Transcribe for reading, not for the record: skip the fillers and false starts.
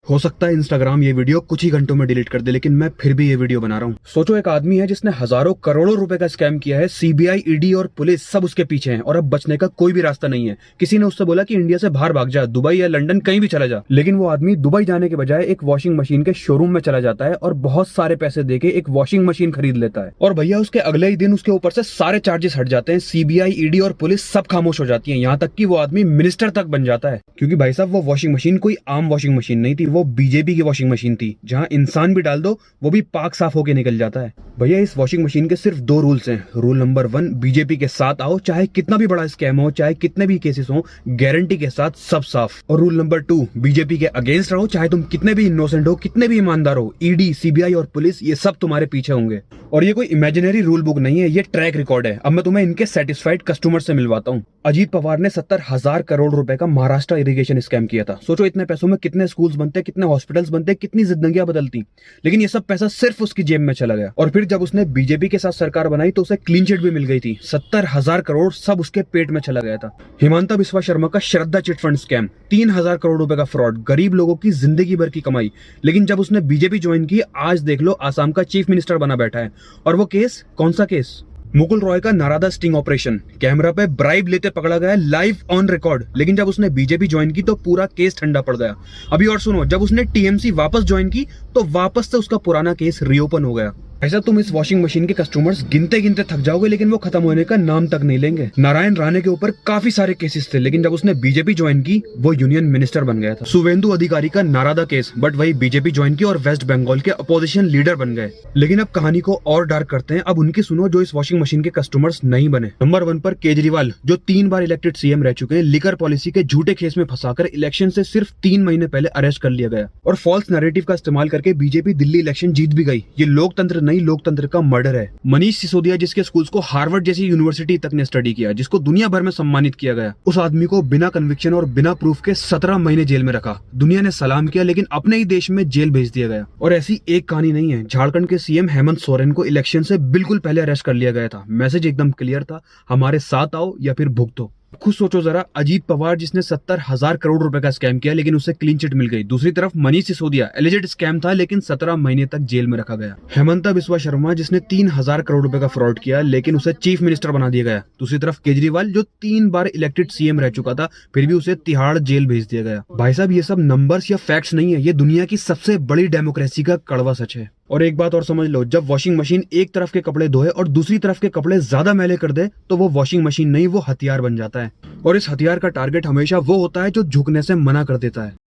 हो सकता है इंस्टाग्राम ये वीडियो कुछ ही घंटों में डिलीट कर दे, लेकिन मैं फिर भी ये वीडियो बना रहा हूँ। सोचो एक आदमी है जिसने हजारों करोड़ों रुपए का स्कैम किया है, सीबीआई, ईडी और पुलिस सब उसके पीछे हैं और अब बचने का कोई भी रास्ता नहीं है। किसी ने उससे बोला कि इंडिया से बाहर भाग जा, दुबई या लंदन कहीं भी चला जा, लेकिन वो आदमी दुबई जाने के बजाय एक वॉशिंग मशीन के शोरूम में चला जाता है और बहुत सारे पैसे देके एक वॉशिंग मशीन खरीद लेता है। और भैया उसके अगले ही दिन उसके ऊपर से सारे चार्जेस हट जाते हैं, सीबीआई, ईडी और पुलिस सब खामोश हो जाती है, यहाँ तक कि वो आदमी मिनिस्टर तक बन जाता है। क्योंकि भाई साहब वो वॉशिंग मशीन कोई आम वॉशिंग मशीन नहीं थी, वो बीजेपी की वॉशिंग मशीन थी, जहां इंसान भी डाल दो वो भी पाक साफ होके निकल जाता है। भैया इस वॉशिंग मशीन के सिर्फ 2 रूल्स हैं। रूल नंबर 1, बीजेपी के साथ आओ, चाहे कितना भी बड़ा स्कैम हो, चाहे कितने भी केसेस हो, गारंटी के साथ सब साफ। और रूल नंबर 2, बीजेपी के अगेंस्ट रहो, चाहे तुम कितने भी इनोसेंट हो, कितने भी ईमानदार हो, ईडी, सीबीआई और पुलिस ये सब तुम्हारे पीछे होंगे। और ये कोई इमेजिनरी रूल बुक नहीं है, ये ट्रैक रिकॉर्ड है। अब मैं तुम्हें इनके सेटिस्फाइड कस्टमर से मिलवाता हूँ। अजीत पवार ने 70,000 करोड़ रुपए का महाराष्ट्र इरिगेशन स्कैम किया था। सोचो इतने पैसों में कितने स्कूल्स बनते, कितने हॉस्पिटल्स बनते, कितनी जिंदगियां बदलती, लेकिन ये सब पैसा सिर्फ उसकी जेब में चला गया। और फिर जब उसने बीजेपी के साथ सरकार बनाई तो उसे क्लीन चिट भी मिल गई थी। 70,000 करोड़ सब उसके पेट में चला गया था। हिमांता बिस्वा शर्मा का श्रद्धा चिट फंड स्कैम, 3,000 करोड़ रुपए का फ्रॉड, गरीब लोगों की जिंदगी भर की कमाई, लेकिन जब उसने बीजेपी ज्वाइन की, आज देख लो आसाम का चीफ मिनिस्टर बना बैठा है। और वो केस कौन सा केस? मुकुल रॉय का नारादा स्टिंग ऑपरेशन, कैमरा पे ब्राइब लेते पकड़ा गया, लाइव ऑन रिकॉर्ड, लेकिन जब उसने बीजेपी ज्वाइन की तो पूरा केस ठंडा पड़ गया। अभी और सुनो, जब उसने टीएमसी वापस ज्वाइन की तो वापस से उसका पुराना केस रीओपन हो गया। ऐसा तुम इस वॉशिंग मशीन के कस्टमर्स गिनते गिनते थक जाओगे, लेकिन वो खत्म होने का नाम तक नहीं लेंगे। नारायण राणे के ऊपर काफी सारे केसेस थे, लेकिन जब उसने बीजेपी ज्वाइन की वो यूनियन मिनिस्टर बन गया था। शुवेंदु अधिकारी का नारादा केस, बट वही बीजेपी ज्वाइन की और वेस्ट बंगाल के अपोजिशन लीडर बन गए। लेकिन अब कहानी को और डार्क करते हैं, अब उनकी सुनो जो इस वॉशिंग मशीन के कस्टमर्स नहीं बने। नंबर 1 पर केजरीवाल, जो 3 बार इलेक्टेड सीएम रह चुके हैं, लिकर पॉलिसी के झूठे केस में फंसाकर इलेक्शन से सिर्फ 3 महीने पहले अरेस्ट कर लिया गया और फॉल्स नैरेटिव का इस्तेमाल करके बीजेपी दिल्ली इलेक्शन जीत भी गई। ये लोकतंत्र नहीं, लोकतंत्र का मर्डर है। मनीष सिसोदिया, जिसके स्कूल्स को हार्वर्ड जैसी यूनिवर्सिटी तक ने स्टडी किया, जिसको दुनिया भर में सम्मानित किया गया, उस आदमी को बिना कन्विक्शन और बिना प्रूफ के 17 महीने जेल में रखा। दुनिया ने सलाम किया, लेकिन अपने ही देश में जेल भेज दिया गया। और ऐसी एक कहानी नहीं है, झारखंड के सीएम हेमंत सोरेन को इलेक्शन से बिल्कुल पहले अरेस्ट कर लिया गया था। मैसेज एकदम क्लियर था, हमारे साथ आओ या फिर भुगतो। खुद सोचो जरा, अजीत पवार जिसने 70,000 करोड़ रुपए का स्कैम किया, लेकिन उसे क्लीन चिट मिल गई। दूसरी तरफ मनीष सिसोदिया, एलिजेड स्कैम था लेकिन 17 महीने तक जेल में रखा गया। हेमंता बिस्वा शर्मा जिसने 3,000 करोड़ रुपए का फ्रॉड किया, लेकिन उसे चीफ मिनिस्टर बना दिया गया। दूसरी तरफ केजरीवाल, जो 3 बार इलेक्टेड सीएम रह चुका था, फिर भी उसे तिहाड़ जेल भेज दिया गया। भाई साहब ये सब नंबर्स या फैक्ट्स नहीं है, ये दुनिया की सबसे बड़ी डेमोक्रेसी का कड़वा सच है। और एक बात और समझ लो, जब वॉशिंग मशीन एक तरफ के कपड़े धोए और दूसरी तरफ के कपड़े ज्यादा मैले कर दे, तो वो वॉशिंग मशीन नहीं, वो हथियार बन जाता है। और इस हथियार का टारगेट हमेशा वो होता है जो झुकने से मना कर देता है।